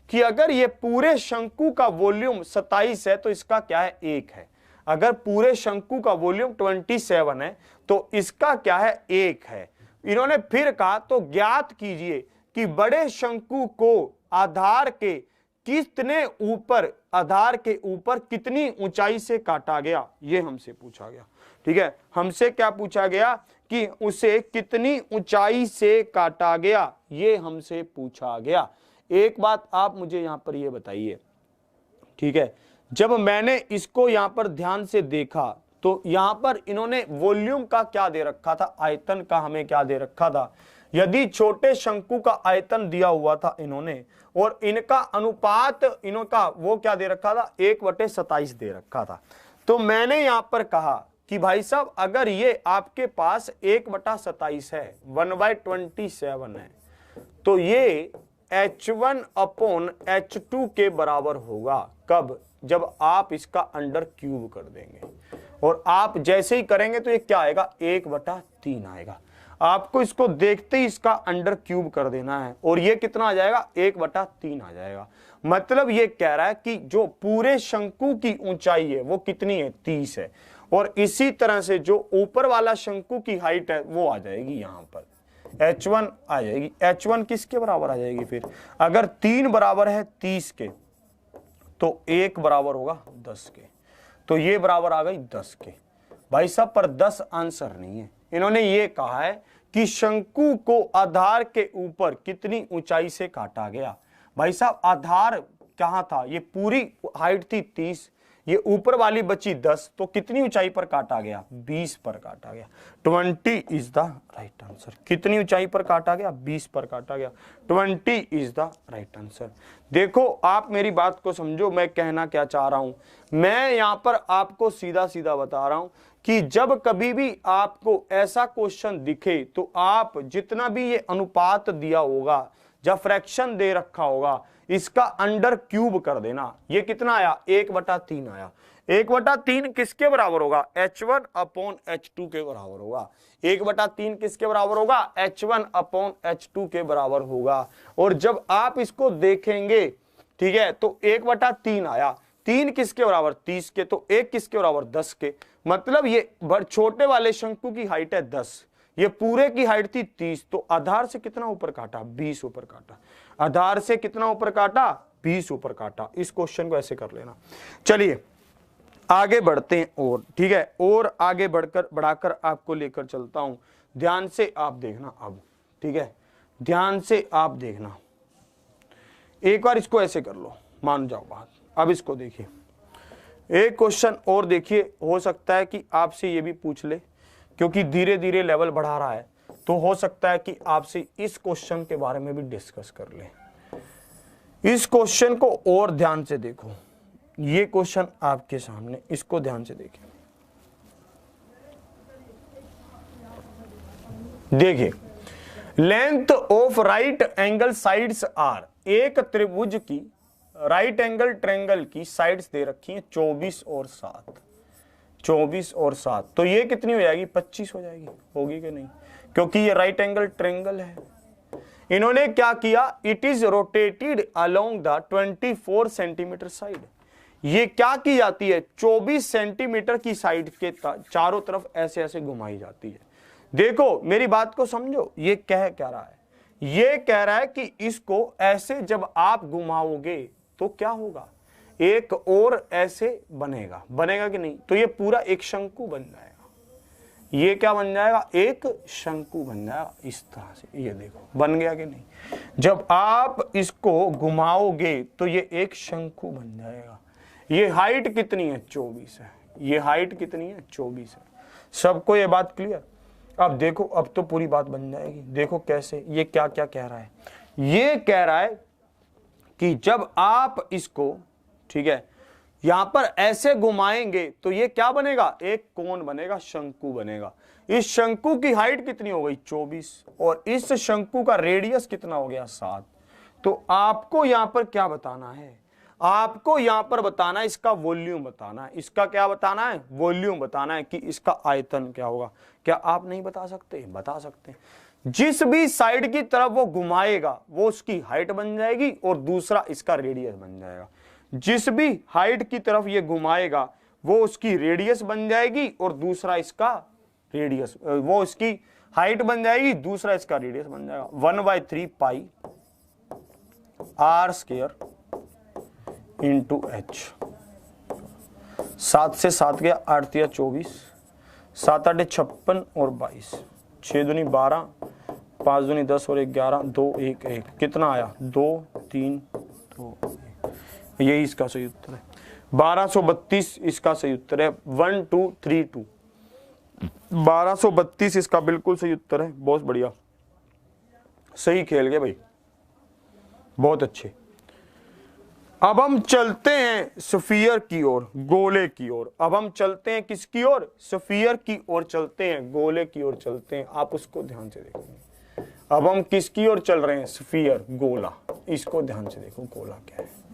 [SPEAKER 1] कि अगर ये पूरे शंकु का वॉल्यूम 27 है तो इसका क्या है, 1 है। अगर पूरे शंकु का वॉल्यूम 27 है तो इसका क्या है, 1 है। इन्होंने फिर कहा तो ज्ञात कीजिए कि बड़े शंकु को आधार के कितने ऊपर, आधार के ऊपर कितनी ऊंचाई से काटा गया, ये हमसे पूछा गया, ठीक है। हमसे क्या पूछा गया कि उसे कितनी ऊंचाई से काटा गया, ये हमसे पूछा गया। एक बात आप मुझे यहां पर ये बताइए, ठीक है, जब मैंने इसको यहां पर ध्यान से देखा तो यहां पर इन्होंने वॉल्यूम का क्या दे रखा था, आयतन का हमें क्या दे रखा था। यदि छोटे शंकु का आयतन दिया हुआ था इन्होंने, और इनका अनुपात, इनका वो क्या दे रखा था, 1/27 दे रखा था। तो मैंने यहां पर कहा कि भाई साहब अगर ये आपके पास 1/27 है, 1/27 है, तो ये H1/H2 के बराबर होगा। कब, जब आप इसका अंडर क्यूब कर देंगे, और आप जैसे ही करेंगे तो ये क्या आएगा, 1/3 आएगा। आपको इसको देखते ही इसका अंडर क्यूब कर देना है, और ये कितना आ जाएगा, 1/3 आ जाएगा। मतलब ये कह रहा है कि जो पूरे शंकु की ऊंचाई है वो कितनी है, 30 है, और इसी तरह से जो ऊपर वाला शंकु की हाइट है वो आ जाएगी यहां पर, H1 आ जाएगी। H1 किसके बराबर आ जाएगी फिर, अगर 3 बराबर है 30 के तो 1 बराबर होगा 10 के, तो ये बराबर आ गई 10 के। भाई साहब पर 10 आंसर नहीं है, इन्होंने ये कहा है कि शंकु को आधार के ऊपर कितनी ऊंचाई से काटा गया। भाई साहब आधार कहां था, ये पूरी हाइट थी 30, ये ऊपर वाली बची 10, तो कितनी ऊंचाई पर काटा गया, 20 पर काटा गया। 20 इज द राइट आंसर। कितनी ऊंचाई पर काटा गया, 20 पर काटा गया। 20 इज द राइट आंसर। देखो आप मेरी बात को समझो, मैं कहना क्या चाह रहा हूं। मैं यहां पर आपको सीधा सीधा बता रहा हूं कि जब कभी भी आपको ऐसा क्वेश्चन दिखे तो आप जितना भी ये अनुपात दिया होगा, जब फ्रैक्शन दे रखा होगा, इसका अंडर क्यूब कर देना। ये कितना आया, 1/3 आया। 1/3 किसके बराबर होगा, H1/H2 के बराबर होगा। 1/3 किसके बराबर होगा, H1/H2 के बराबर होगा। और जब आप इसको देखेंगे, ठीक है, तो 1/3 आया। 3 किसके बराबर, 30 के, तो 1 किसके बराबर, 10 के। मतलब ये छोटे वाले शंकु की हाइट है 10, ये पूरे की हाइट थी 30, तो आधार से कितना ऊपर काटा, 20 ऊपर काटा। आधार से कितना ऊपर काटा, 20 ऊपर काटा। इस क्वेश्चन को ऐसे कर लेना। चलिए आगे बढ़ते हैं, और ठीक है, और आगे बढ़ाकर आपको लेकर चलता हूं। ध्यान से आप देखना अब, ठीक है, ध्यान से आप देखना। एक बार इसको ऐसे कर लो, मान जाओ बात। अब इसको देखिए, एक क्वेश्चन और देखिए, हो सकता है कि आपसे ये भी पूछ ले, क्योंकि धीरे धीरे लेवल बढ़ा रहा है, तो हो सकता है कि आपसे इस क्वेश्चन के बारे में भी डिस्कस कर ले। इस क्वेश्चन को और ध्यान से देखो, ये क्वेश्चन आपके सामने, इसको ध्यान से देखें। देखिए, length of right angle sides are, एक त्रिभुज की राइट एंगल ट्रायंगल की साइड्स दे रखी हैं 24 और 7, 24 और 7, तो ये कितनी हो जाएगी? 25 हो जाएगी, होगी कि नहीं? क्योंकि ये राइट एंगल ट्रायंगल है। इन्होंने क्या किया? It is rotated along the 24 centimetre side. ये क्या की जाती है? 24 सेंटीमीटर की साइड के चारों तरफ ऐसे ऐसे घुमाई जाती है। देखो मेरी बात को समझो, ये कह क्या रहा है? ये कह रहा है कि इसको ऐसे जब आप घुमाओगे तो क्या होगा? एक और ऐसे बनेगा, बनेगा कि नहीं? तो ये पूरा एक शंकु बन जाएगा। ये क्या बन जाएगा? एक शंकु बन जाएगा इस तरह से। ये देखो बन गया कि नहीं? जब आप इसको घुमाओगे तो ये एक शंकु बन जाएगा। ये हाइट कितनी है? 24 है। ये हाइट कितनी है? 24 है। सबको ये बात क्लियर? अब देखो, अब तो पूरी बात बन जाएगी। देखो कैसे, ये क्या क्या कह रहा है? ये कह रहा है कि जब आप इसको, ठीक है, यहां पर ऐसे घुमाएंगे तो ये क्या बनेगा? एक कोण बनेगा, शंकु बनेगा। इस शंकु की हाइट कितनी हो गई? 24, और इस शंकु का रेडियस कितना हो गया? 7। तो आपको यहां पर क्या बताना है? आपको यहां पर बताना है इसका वॉल्यूम बताना है। इसका क्या बताना है? वॉल्यूम बताना है कि इसका आयतन क्या होगा। क्या आप नहीं बता सकते? बता सकते हैं। जिस भी साइड की तरफ वो घुमाएगा वो उसकी हाइट बन जाएगी और दूसरा इसका रेडियस बन जाएगा। जिस भी हाइट की तरफ ये घुमाएगा वो उसकी रेडियस बन जाएगी और दूसरा इसका रेडियस, वो इसकी हाइट बन जाएगी, दूसरा इसका रेडियस बन जाएगा। 1/3 पाई r स्क्वायर इंटू h। 7 से 7 गया, 8 या 24, 7 8 56 और 22, 6 दूनी 12, 5 दूनी 10 और 11, 2 1 1, कितना आया? 2 3 2 1। यही इसका सही उत्तर है। 1232 इसका सही उत्तर है। 1232, 1232 इसका बिल्कुल सही उत्तर है। बहुत बढ़िया, सही खेल गए भाई, बहुत अच्छे। अब हम चलते हैं स्फीयर की ओर, गोले की ओर। अब हम चलते हैं किसकी ओर? स्फीयर की ओर चलते हैं, गोले की ओर चलते हैं। आप उसको ध्यान से देखेंगे। अब हम किसकी ओर चल रहे हैं? स्फीयर, गोला। इसको ध्यान से देखो, गोला क्या है।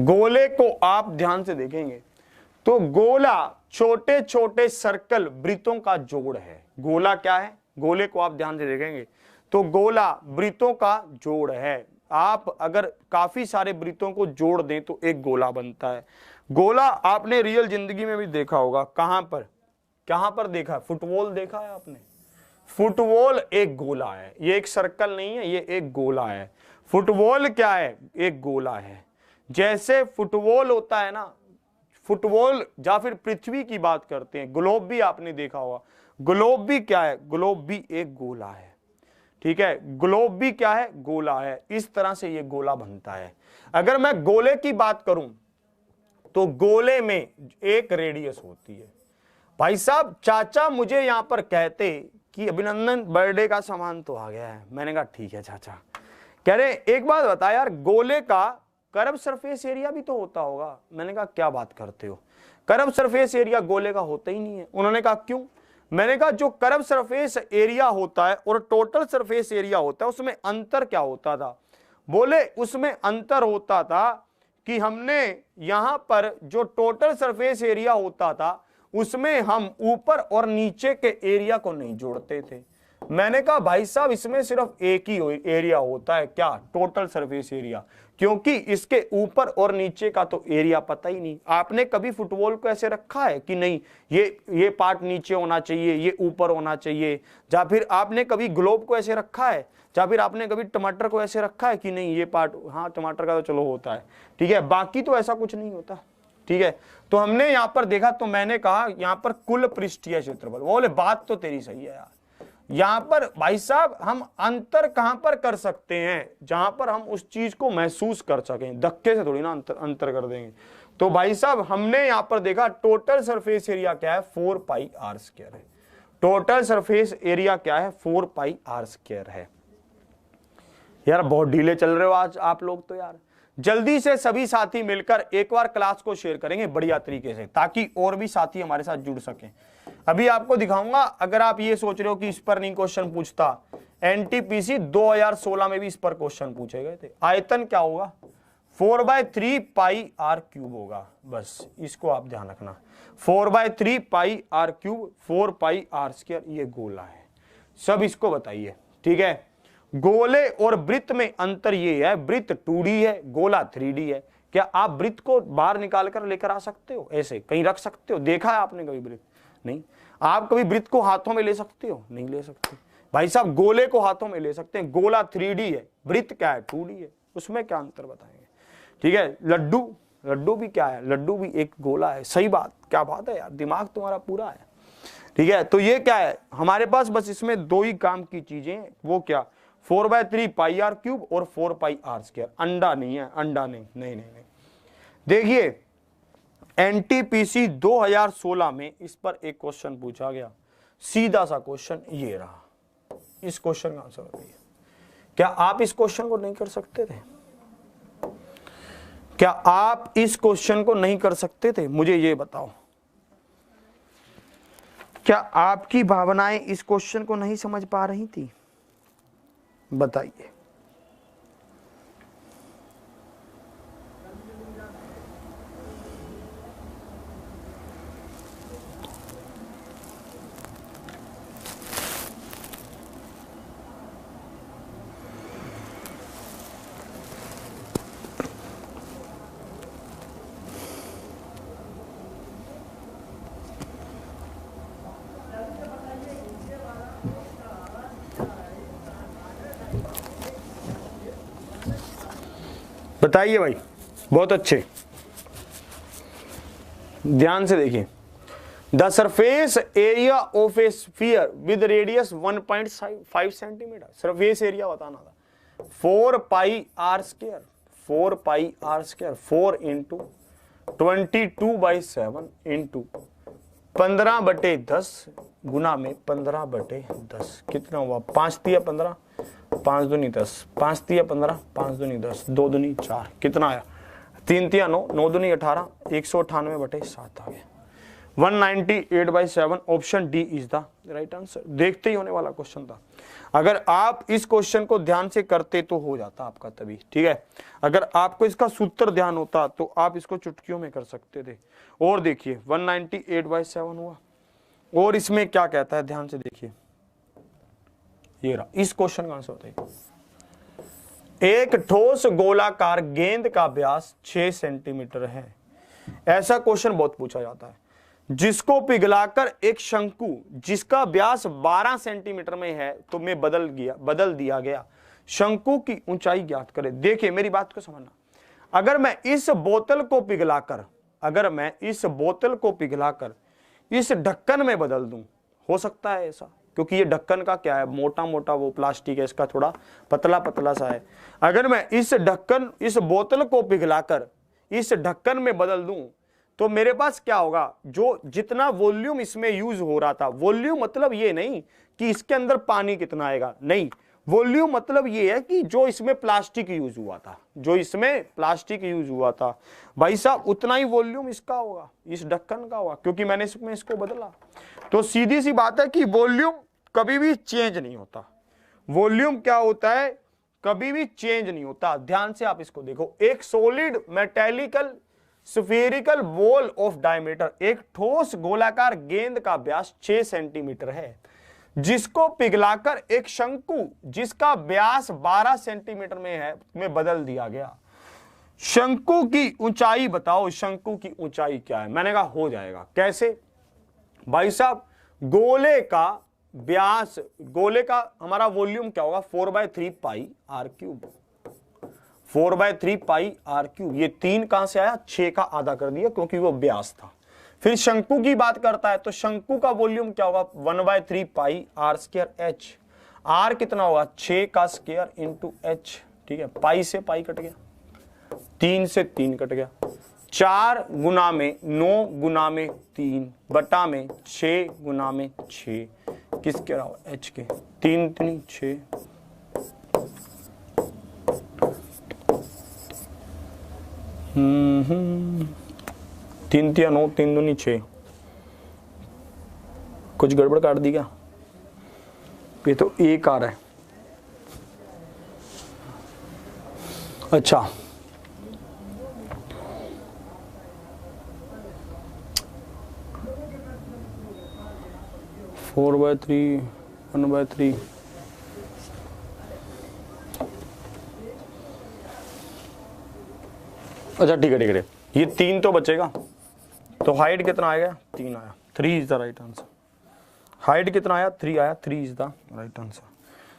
[SPEAKER 1] गोले को आप ध्यान से देखेंगे तो गोला छोटे छोटे सर्कल, वृत्तों का जोड़ है। गोला क्या है? गोले को आप ध्यान से देखेंगे तो गोला वृत्तों का जोड़ है। आप अगर काफी सारे वृत्तों को जोड़ दें तो एक गोला बनता है। गोला आपने रियल जिंदगी में भी देखा होगा। कहां पर, कहां पर देखा? फुटबॉल देखा है आपने? फुटबॉल एक गोला है, ये एक सर्कल नहीं है, ये एक गोला है। फुटबॉल क्या है? एक गोला है। जैसे फुटबॉल होता है ना, फुटबॉल, या फिर पृथ्वी की बात करते हैं, ग्लोब भी आपने देखा होगा। ग्लोब भी क्या है? ग्लोब भी एक गोला है। ठीक है, ग्लोब भी क्या है? गोला है। इस तरह से ये गोला बनता है। अगर मैं गोले की बात करूं तो गोले में एक रेडियस होती है। भाई साहब, चाचा मुझे यहां पर कहते कि अभिनंदन बर्थडे का सामान तो आ गया है। मैंने कहा ठीक है चाचा। कह रहे एक बात बता यार, गोले का कर्व सरफेस एरिया भी तो होता होगा। मैंने कहा क्या बात करते हो, कर्व सरफेस एरिया गोले का होता ही नहीं है। उन्होंने कहा क्यों? मैंने कहा जो कर्व सरफेस एरिया होता है और टोटल सरफेस एरिया होता है उसमें अंतर क्या होता था? बोले उसमें अंतर होता था कि हमने यहां पर जो टोटल सरफेस एरिया होता था उसमें हम ऊपर और नीचे के एरिया को नहीं जोड़ते थे। मैंने कहा भाई साहब इसमें सिर्फ एक ही एरिया होता है, क्या? टोटल सरफेस एरिया, क्योंकि इसके ऊपर और नीचे का तो एरिया पता ही नहीं। आपने कभी फुटबॉल को ऐसे रखा है कि नहीं ये पार्ट नीचे होना चाहिए, ये ऊपर होना चाहिए? या फिर आपने कभी ग्लोब को ऐसे रखा है? या फिर आपने कभी टमाटर को ऐसे रखा है कि नहीं ये पार्ट, हाँ टमाटर का तो चलो होता है, ठीक है, बाकी तो ऐसा कुछ नहीं होता। ठीक है, तो हमने यहां पर देखा तो मैंने कहा यहां पर कुल पृष्ठीय क्षेत्रफल। बोले बात तो तेरी सही है यार, यहां पर भाई साहब हम अंतर कहां पर कर सकते हैं? जहां पर हम उस चीज को महसूस कर सकें, धक्के से थोड़ी ना अंतर कर देंगे। तो भाई साहब हमने यहां पर देखा टोटल सरफेस एरिया क्या है? 4 पाई r स्क्वायर है। टोटल सरफेस एरिया क्या है? 4 पाई r स्क्वायर है। यार बहुत ढीले चल रहे हो आज आप लोग तो यार। जल्दी से सभी साथी मिलकर एक बार क्लास को शेयर करेंगे बढ़िया तरीके से, ताकि और भी साथी हमारे साथ जुड़ सकें। अभी आपको दिखाऊंगा, अगर आप ये सोच रहे हो कि इस पर नहीं क्वेश्चन पूछता, एनटीपीसी 2016 में भी इस पर क्वेश्चन पूछे गए थे। आयतन क्या होगा, 4/3 पाई आर क्यूब होगा, बस इसको आप ध्यान रखना। 4/3 pi R cube, 4 pi R square, ये गोला है, सब इसको बताइए। ठीक है, गोले और वृत्त में अंतर ये है, वृत्त 2D है, गोला 3D है। क्या आप वृत्त को बाहर निकाल कर लेकर आ सकते हो, ऐसे कहीं रख सकते हो? देखा है आपने कभी वृत्त? नहीं। आप कभी वृत्त को हाथों में ले सकते हो? नहीं ले सकते। भाई साहब गोले को हाथों में ले सकते हैं, गोला 3D है, वृत्त क्या है, 2D है, उसमें क्या अंतर बताएंगे। ठीक है, लड्डू, लड्डू भी क्या है, लड्डू भी एक गोला है। सही बात, क्या बात है यार, दिमाग तुम्हारा पूरा है। ठीक है, तो ये क्या है हमारे पास, बस इसमें दो ही काम की चीजें, वो क्या, 4/3 पाई आर क्यूब और 4 पाई आर स्क्वायर। अंडा नहीं है, अंडा नहीं, नहीं नहीं नहीं। देखिए एनटीपीसी 2016 में इस पर एक क्वेश्चन पूछा गया, सीधा सा क्वेश्चन ये रहा। इस क्वेश्चन का आंसर बताइए। क्या आप इस क्वेश्चन को नहीं कर सकते थे? क्या आप इस क्वेश्चन को नहीं कर सकते थे? मुझे ये बताओ, क्या आपकी भावनाएं इस क्वेश्चन को नहीं समझ पा रही थी? बताइए। बताइए भाई, बहुत अच्छे, ध्यान से देखिए। The surface area of a sphere with radius 1.5 centimetre, surface area बताना था। 4 pi R square, 4 pi R square, 4 into 22/7 into 15/10 गुना में 15/10 कितना हुआ, 5 तिया 15, 5 दूनी 10, 5 तिया 15, 5 दूनी 10, 2 दूनी 4, कितना आया, 3 तिया 9, 9 दूनी 18, 198/7 आ गया। 198/7, option D is the right answer. देखते ही होने वाला क्वेश्चन था। अगर आप इस क्वेश्चन को ध्यान से करते तो हो जाता आपका तभी। ठीक है, अगर आपको इसका सूत्र ध्यान होता तो आप इसको चुटकियों में कर सकते थे। और देखिए 198/7 हुआ, और इसमें क्या कहता है, ध्यान से देखिए, ये रहा। इस क्वेश्चन का आंसर बताइए। एक ठोस गोलाकार गेंद का व्यास 6 सेंटीमीटर है। ऐसा क्वेश्चन बहुत पूछा जाता है, जिसको पिघलाकर एक शंकु जिसका व्यास 12 सेंटीमीटर में है तो में बदल दिया गया, शंकु की ऊंचाई ज्ञात करें। देखिए मेरी बात को समझना, अगर मैं इस बोतल को पिघलाकर इस ढक्कन में बदल दूं, हो सकता है ऐसा, क्योंकि ये ढक्कन का क्या है, मोटा मोटा वो प्लास्टिक है, इसका थोड़ा पतला पतला सा है। अगर मैं इस बोतल को पिघलाकर इस ढक्कन में बदल दूं तो मेरे पास क्या होगा, जो जितना वॉल्यूम इसमें यूज हो रहा था, वॉल्यूम मतलब ये नहीं कि इसके अंदर पानी कितना आएगा, नहीं, वॉल्यूम मतलब ये है कि जो इसमें प्लास्टिक यूज हुआ था, भाई साहब उतना ही वॉल्यूम इसका होगा, इस ढक्कन का होगा, क्योंकि मैंने इसको बदला। तो सीधी सी बात है कि वॉल्यूम कभी भी चेंज नहीं होता। वॉल्यूम क्या होता है, कभी भी चेंज नहीं होता। ध्यान से आप इसको देखो, एक solid metallical spherical ball of diameter, एक ठोस गोलाकार गेंद का व्यास 6 सेंटीमीटर है, जिसको पिघलाकर एक शंकु जिसका व्यास 12 सेंटीमीटर में है में बदल दिया गया। शंकु की ऊंचाई बताओ, शंकु की ऊंचाई क्या है? मैंने कहा हो जाएगा। कैसे भाई साहब, गोले का हमारा वॉल्यूम क्या होगा, 4/3 pi R cube, 4/3 pi R cube. ये 3 कहां से आया, 6 का आधा कर दिया क्योंकि वो व्यास था। फिर शंकु की बात करता है तो शंकु का वॉल्यूम क्या होगा, 1/3 pi R square H. Are कितना होगा, 6 का स्क्वायर इंटू एच। ठीक है, पाई से पाई कट गया, 3 से 3 कट गया, 4 गुना में 9 गुना में 3 बटा में 6 गुना में 6 किसके रहा, एच के, 3 3 6 3 3 9, 3 दूनी 6, कुछ गड़बड़ काट दी क्या? ये तो 1 आ रहा है। अच्छा, फोर बाय थ्री, 1/3, अच्छा ठीक है ठीक है, ये 3 तो बचेगा, तो हाइट कितना आएगा? 3 आया, 3 is the right answer. Height कितना आया? 3 आया, 3 इज द राइट आंसर।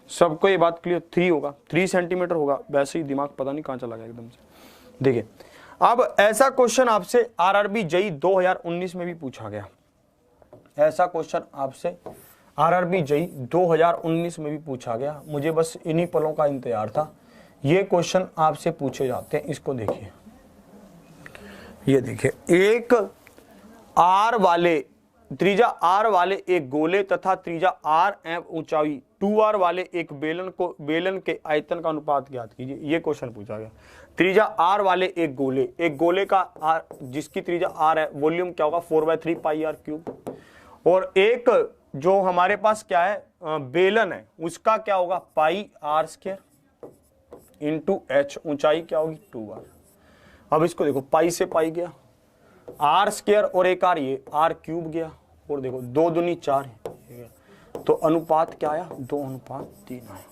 [SPEAKER 1] सबको ये बात क्लियर? 3 होगा, 3 सेंटीमीटर होगा। वैसे ही दिमाग पता नहीं कहाँ चला गया एकदम से। देखिए, अब ऐसा क्वेश्चन आपसे आरआरबी जेई 2019 में भी पूछा गया। ऐसा क्वेश्चन आपसे आरआरबी जेई 2019 में भी पूछा गया। मुझे बस इन्हीं पलों का इंतजार था। ये क्वेश्चन आपसे पूछे जाते हैं। इसको देखिए, ये देखिए, एक आर वाले, त्रिज्या आर वाले एक गोले तथा त्रिज्या आर एवं ऊंचाई 2r वाले एक बेलन के आयतन का अनुपात ज्ञात कीजिए। ये क्वेश्चन पूछा गया। त्रिज्या आर वाले एक गोले का आर, जिसकी त्रिज्या आर है, वॉल्यूम क्या होगा? 4/3 पाई आर क्यूब। और एक जो हमारे पास क्या है, बेलन है, उसका क्या होगा? पाई आर स्क्वायर इंटू एच। ऊंचाई क्या होगी? 2r। अब इसको देखो, पाई से पाई गया, आर स्क्वायर और एक आर, ये आर क्यूब गया, और देखो 2 दूनी 4 है, तो अनुपात क्या आया? 2:3 आया।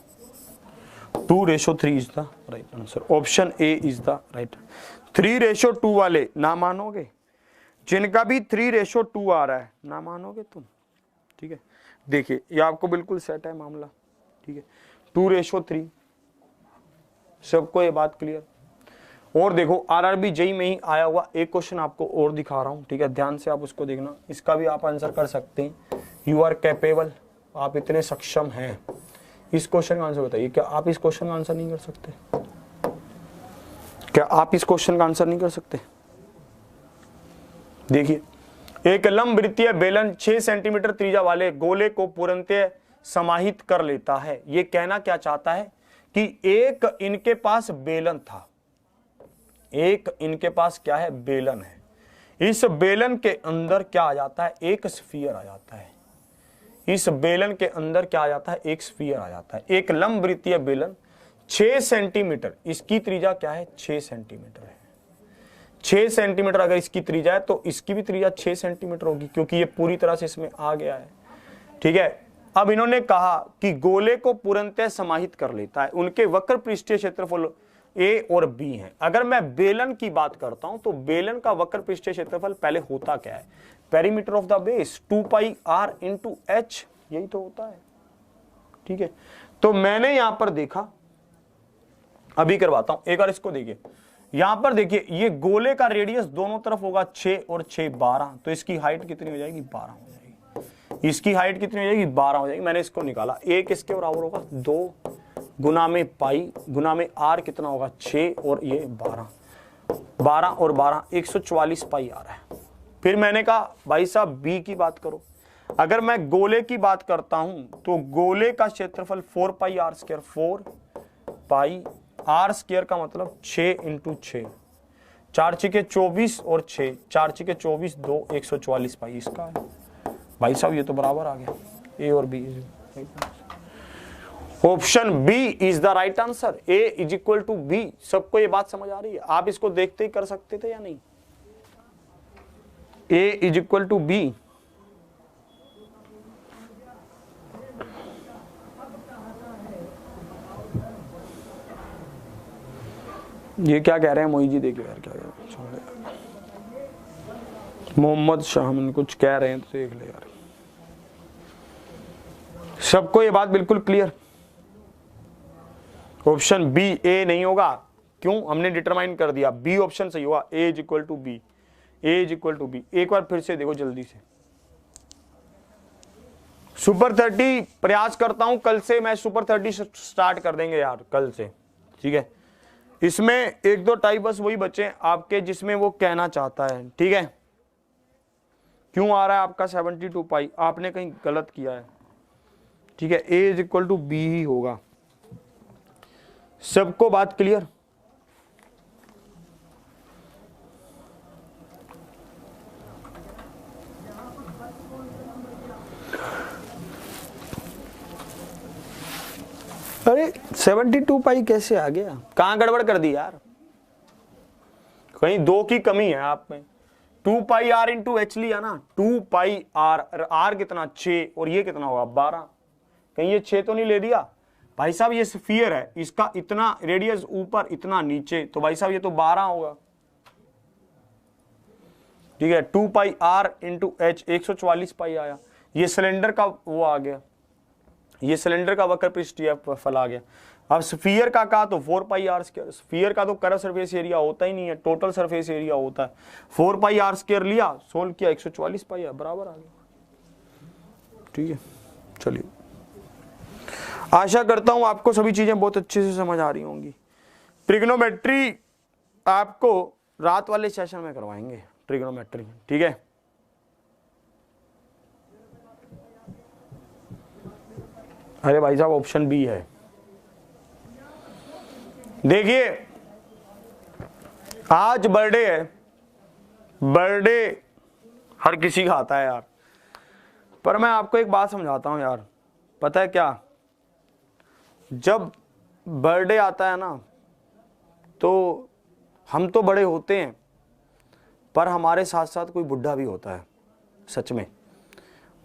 [SPEAKER 1] 2:3 is the right answer. Option A is the right. 3:2 वाले ना मानोगे, जिनका भी 3:2 आ रहा है ना मानोगे तुम, ठीक है। देखिए, ये आपको बिल्कुल सेट है मामला, ठीक है। 2:3, सबको ये बात क्लियर? और देखो, आरआरबी जेई में ही आया हुआ एक क्वेश्चन आपको और दिखा रहा हूं, ठीक है, ध्यान से आप उसको देखना। इसका भी आप आंसर कर सकते हैं। यू आर कैपेबल, आप इतने सक्षम हैं। इस क्वेश्चन का आंसर बताइए। क्या आप इस क्वेश्चन का आंसर नहीं कर सकते? क्या आप इस क्वेश्चन का आंसर नहीं कर सकते? देखिए, एक लंब वृत्तीय बेलन 6 सेंटीमीटर त्रिज्या वाले गोले को पूर्णतः समाहित कर लेता है। ये कहना क्या चाहता है कि एक इनके पास बेलन था, एक इनके पास क्या है? बेलन है। इस बेलन के अंदर क्या आ जाता है? एक स्फीयर आ जाता है। इस बेलन के अंदर क्या आ जाता है? एक स्फीयर आ जाता है। एक लंब वृत्तीय बेलन 6 सेंटीमीटर, इसकी त्रिज्या क्या है? 6 सेंटीमीटर है। 6 सेंटीमीटर अगर इसकी त्रिज्या है तो इसकी भी त्रिज्या 6 सेंटीमीटर होगी, क्योंकि ये पूरी तरह से इसमें आ गया है, ठीक है। अब इन्होंने कहा कि गोले को पूर्णतः समाहित कर लेता है। उनके वक्र पृष्ठीय क्षेत्रफल ए और बी हैं। अगर मैं बेलन की बात करता हूं तो बेलन का वक्र पृष्ठीय क्षेत्रफल पहले होता क्या है? Perimeter of the base 2 pi R into H, यही तो होता है, ठीक है। तो मैंने यहां पर देखा, अभी करवाता हूं एक बार, इसको देखिए। यहां पर देखिए, ये गोले का रेडियस दोनों तरफ होगा 6 और 6 12, तो इसकी हाइट कितनी हो जाएगी? 12 हो जाएगी। इसकी हाइट कितनी हो जाएगी? 12 हो जाएगी। मैंने इसको निकाला, एक इसके बराबर होगा 2 गुना में पाई गुना में आर कितना होगा? 6 और ये 12, 12 और 12 144 पाई आ रहा है। फिर मैंने कहा भाई साहब बी की बात करो। अगर मैं गोले की बात करता हूं तो गोले का क्षेत्रफल 4 pi R square, 4 pi R square का मतलब 6 इंटू 6, 4 6 24 और 6 4 6 24 2 144 पाई इसका है। भाई साहब ये तो बराबर आ गया, ए और B. Option B is the right answer. A is equal to B. सबको ये बात समझ आ रही है? आप इसको देखते ही कर सकते थे या नहीं? ए इज इक्वल टू बी। ये क्या कह रहे हैं मोहित जी? देखिए यार क्या कह रहे हैं, मोहम्मद शाह कुछ कह रहे हैं तो देख ले यार। सबको ये बात बिल्कुल क्लियर? ऑप्शन बी ए नहीं होगा, क्यों? हमने डिटरमाइन कर दिया, बी ऑप्शन सही होगा। A is equal to B, A is equal to B. एक बार फिर से देखो जल्दी से। सुपर 30 प्रयास करता हूं, कल से मैं सुपर 30 स्टार्ट कर देंगे यार, कल से, ठीक है। इसमें 1-2 टाइप बस वही बचे आपके जिसमें वो कहना चाहता है, ठीक है। क्यों आ रहा है आपका 72 पाई? आपने कहीं गलत किया है, ठीक है। ए इज इक्वल टू बी ही होगा। सबको बात क्लियर? अरे 72 पाई कैसे आ गया, कहां गड़बड़ कर दी यार, कहीं 2 की कमी है आप में। 2 पाई आर इंटू एच लिया ना, 2 पाई आर, आर कितना 6 और ये कितना होगा 12, कहीं ये 6 तो नहीं ले दिया भाई साहब। ये स्फीयर है, इसका इतना रेडियस ऊपर इतना नीचे, तो भाई साहब ये तो 12 होगा, ठीक है। 2 पाई आर इंटू एच 144 पाई आया। ये सिलेंडर का वो आ गया, ये सिलेंडर का वक्र पृष्ठीय फल आ गया। अब स्फीयर का कहा तो 4 पाई आर स्क्वायर, स्फीयर का तो कर्व सरफेस एरिया होता ही नहीं है, टोटल सरफेस एरिया होता है। 4 पाई आर स्क्वायर लिया, सोल्व किया, 144 पाई बराबर आ गया, ठीक है। चलिए, आशा करता हूं आपको सभी चीजें बहुत अच्छे से समझ आ रही होंगी। ट्रिग्नोमेट्री आपको रात वाले सेशन में करवाएंगे, ट्रिग्नोमेट्री, ठीक है। अरे भाई साहब ऑप्शन बी है, देखिए आज बर्थडे है, बर्थडे हर किसी का आता है यार, पर मैं आपको एक बात समझाता हूं यार, पता है क्या, जब बर्थडे आता है ना तो हम तो बड़े होते हैं, पर हमारे साथ साथ कोई बुढ़ा भी होता है। सच में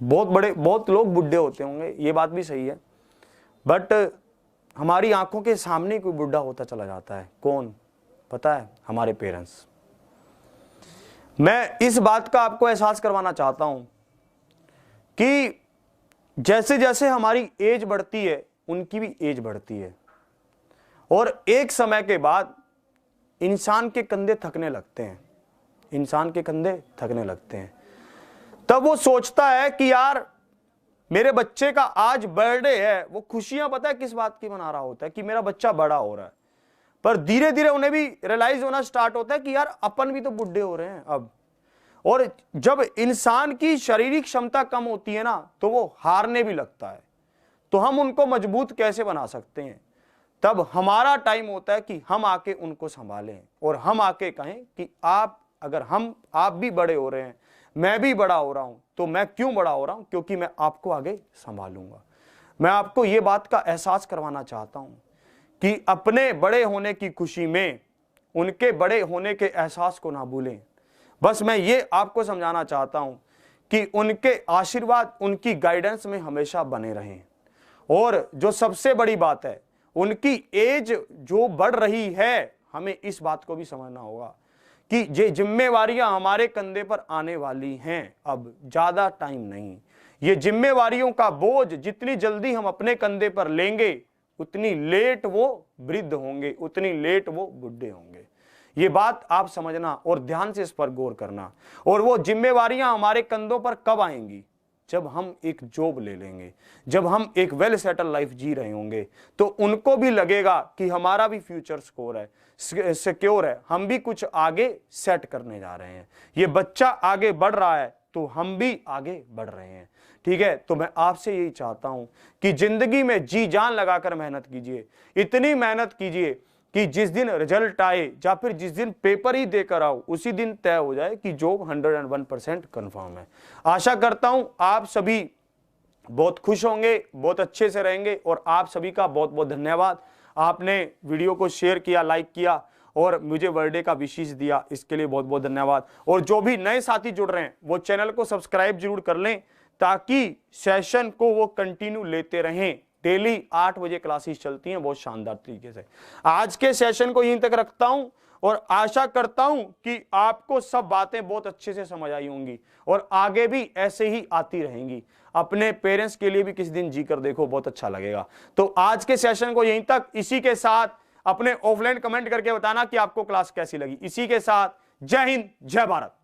[SPEAKER 1] बहुत लोग बुढ़े होते होंगे, ये बात भी सही है, बट हमारी आंखों के सामने कोई बुढ़ा होता चला जाता है। कौन पता है? हमारे पेरेंट्स। मैं इस बात का आपको एहसास करवाना चाहता हूं कि जैसे जैसे हमारी एज बढ़ती है उनकी भी एज बढ़ती है, और एक समय के बाद इंसान के कंधे थकने लगते हैं, इंसान के कंधे थकने लगते हैं। तब वो सोचता है कि यार मेरे बच्चे का आज बर्थडे है, वो खुशियां पता है किस बात की मना रहा होता है कि मेरा बच्चा बड़ा हो रहा है, पर धीरे धीरे उन्हें भी रियलाइज होना स्टार्ट होता है कि यार अपन भी तो बुढ़े हो रहे हैं अब। और जब इंसान की शारीरिक क्षमता कम होती है ना तो वो हारने भी लगता है, तो हम उनको मजबूत कैसे बना सकते हैं? तब हमारा टाइम होता है कि हम आके उनको संभालें और हम आके कहें कि आप भी बड़े हो रहे हैं, मैं भी बड़ा हो रहा हूं, तो मैं क्यों बड़ा हो रहा हूं? क्योंकि मैं आपको आगे संभालूंगा। मैं आपको यह बात का एहसास करवाना चाहता हूं कि अपने बड़े होने की खुशी में उनके बड़े होने के एहसास को ना भूलें। बस मैं ये आपको समझाना चाहता हूं कि उनके आशीर्वाद, उनकी गाइडेंस में हमेशा बने रहें। और जो सबसे बड़ी बात है, उनकी एज जो बढ़ रही है, हमें इस बात को भी समझना होगा कि ये जिम्मेवारियां हमारे कंधे पर आने वाली हैं, अब ज्यादा टाइम नहीं। ये जिम्मेवारियों का बोझ जितनी जल्दी हम अपने कंधे पर लेंगे उतनी लेट वो वृद्ध होंगे, उतनी लेट वो बुढ़े होंगे। ये बात आप समझना और ध्यान से इस पर गौर करना। और वो जिम्मेवारियां हमारे कंधों पर कब आएंगी? जब हम एक जॉब ले लेंगे, जब हम एक वेल सेटल लाइफ जी रहे होंगे, तो उनको भी लगेगा कि हमारा भी फ्यूचर सिक्योर है, हम भी कुछ आगे सेट करने जा रहे हैं। ये बच्चा आगे बढ़ रहा है तो हम भी आगे बढ़ रहे हैं, ठीक है। तो मैं आपसे यही चाहता हूं कि जिंदगी में जी जान लगाकर मेहनत कीजिए, इतनी मेहनत कीजिए कि जिस दिन रिजल्ट आए या फिर जिस दिन पेपर ही देकर आओ उसी दिन तय हो जाए कि जॉब 101% कंफर्म है। आशा करता हूं आप सभी बहुत खुश होंगे, बहुत अच्छे से रहेंगे, और आप सभी का बहुत बहुत धन्यवाद। आपने वीडियो को शेयर किया, लाइक किया और मुझे बर्थडे का विशेष दिया, इसके लिए बहुत बहुत धन्यवाद। और जो भी नए साथी जुड़ रहे हैं वो चैनल को सब्सक्राइब जरूर कर लें ताकि सेशन को वो कंटिन्यू लेते रहें। डेली 8 बजे क्लासेस चलती हैं बहुत शानदार तरीके से। आज के सेशन को यहीं तक रखता हूं और आशा करता हूं कि आपको सब बातें बहुत अच्छे से समझ आई होंगी और आगे भी ऐसे ही आती रहेंगी। अपने पेरेंट्स के लिए भी किसी दिन जी कर देखो, बहुत अच्छा लगेगा। तो आज के सेशन को यहीं तक। इसी के साथ अपने ऑफलाइन कमेंट करके बताना कि आपको क्लास कैसी लगी। इसी के साथ जय हिंद, जय भारत।